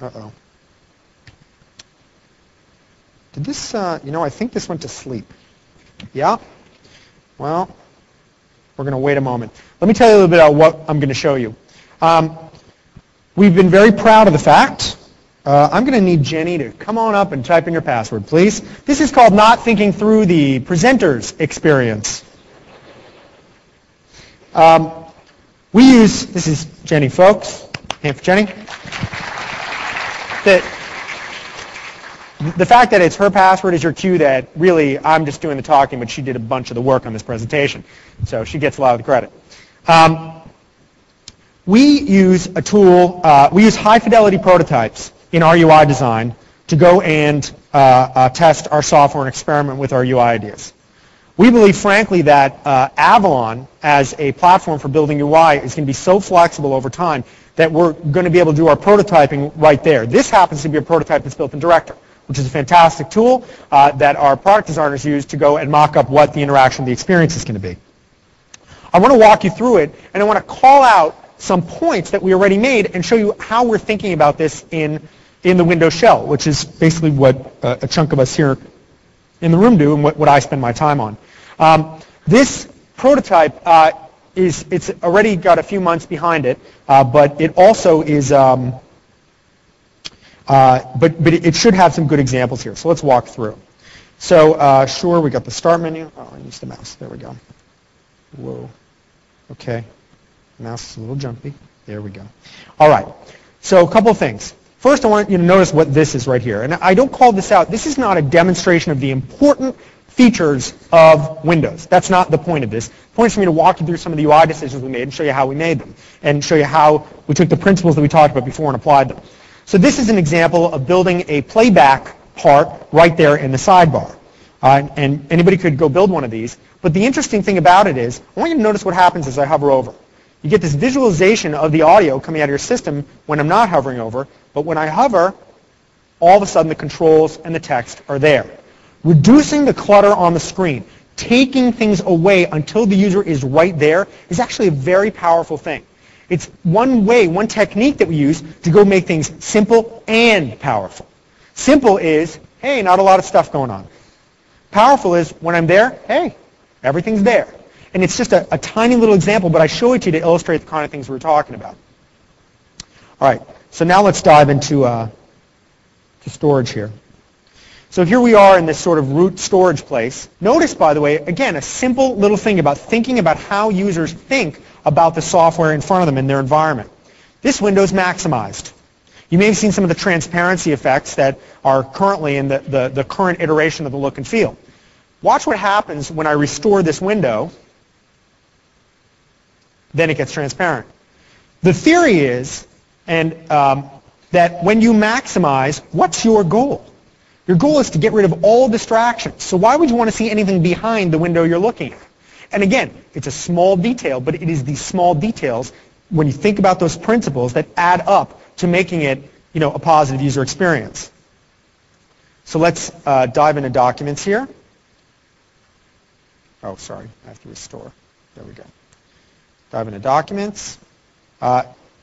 Uh-oh. Did this, I think this went to sleep. Yeah? Well, we're going to wait a moment. Let me tell you a little bit about what I'm going to show you. We've been very proud of the fact. I'm going to need Jenny to come on up and type in your password, please. This is called not thinking through the presenter's experience. This is Jenny, folks. Hand for Jenny. The fact that it's her password is your cue that really I'm just doing the talking, but she did a bunch of the work on this presentation. So she gets a lot of the credit. We use a tool, we use high-fidelity prototypes in our UI design to go and test our software and experiment with our UI ideas. We believe, frankly, that Avalon as a platform for building UI is going to be so flexible over time that we're going to be able to do our prototyping right there. This happens to be a prototype that's built in Director, which is a fantastic tool that our product designers use to go and mock up what the interaction of the experience is going to be. I want to walk you through it, and I want to call out some points that we already made and show you how we're thinking about this in the Windows shell, which is basically what a chunk of us here in the room do and what I spend my time on. This prototype it's already got a few months behind it, but it also is but it should have some good examples here. So let's walk through. So sure, we got the start menu. Oh, I used the mouse. There we go. Whoa. Okay. Mouse is a little jumpy. There we go. All right. So a couple of things. First, I want you to notice what this is right here. And I don't call this out. This is not a demonstration of the important features of Windows. That's not the point of this. The point is for me to walk you through some of the UI decisions we made and show you how we made them and show you how we took the principles that we talked about before and applied them. So this is an example of building a playback part right there in the sidebar. And anybody could go build one of these. But the interesting thing about it is, I want you to notice what happens as I hover over. You get this visualization of the audio coming out of your system when I'm not hovering over, but when I hover, all of a sudden the controls and the text are there. Reducing the clutter on the screen, taking things away until the user is right there, is actually a very powerful thing. It's one way, one technique that we use to go make things simple and powerful. Simple is, hey, not a lot of stuff going on. Powerful is, when I'm there, hey, everything's there. And it's just a tiny little example, but I show it to you to illustrate the kind of things we were talking about. All right, so now let's dive into to storage here. So here we are in this sort of root storage place. Notice, by the way, again, a simple little thing about thinking about how users think about the software in front of them in their environment. This window is maximized. You may have seen some of the transparency effects that are currently in the current iteration of the look and feel. Watch what happens when I restore this window. Then it gets transparent. The theory is that when you maximize, what's your goal? Your goal is to get rid of all distractions. So why would you want to see anything behind the window you're looking at? And again, it's a small detail, but it is these small details, when you think about those principles, that add up to making it, a positive user experience. So let's dive into documents here. Oh, sorry, I have to restore. There we go. Dive into documents.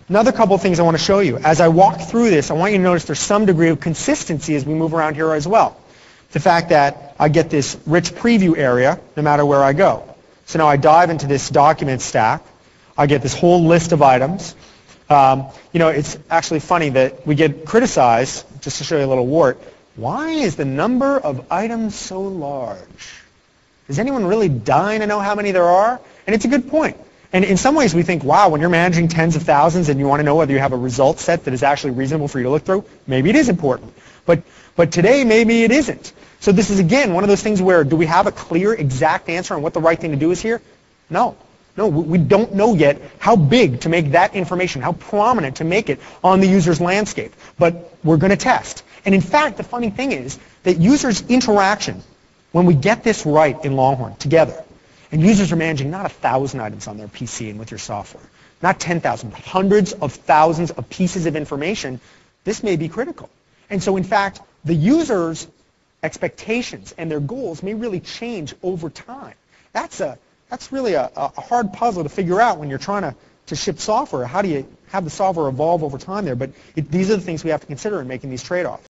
Another couple of things I want to show you. As I walk through this, I want you to notice there's some degree of consistency as we move around here as well. The fact that I get this rich preview area no matter where I go. So now I dive into this document stack. I get this whole list of items. It's actually funny that we get criticized, just to show you a little wart, why is the number of items so large? Is anyone really dying to know how many there are? And it's a good point. And in some ways we think, wow, when you're managing tens of thousands and you want to know whether you have a result set that is actually reasonable for you to look through, maybe it is important. But today, maybe it isn't. So this is, again, one of those things where, do we have a clear, exact answer on what the right thing to do is here? No. No, we don't know yet how big to make that information, how prominent to make it on the user's landscape. But we're going to test. And in fact, the funny thing is that users' interaction, when we get this right in Longhorn together, and users are managing not 1,000 items on their PC and with your software, not 10,000, but hundreds of thousands of pieces of information, this may be critical. And so, in fact, the user's expectations and their goals may really change over time. That's really a hard puzzle to figure out when you're trying to ship software. How do have the solver evolve over time there, but these are the things we have to consider in making these trade-offs.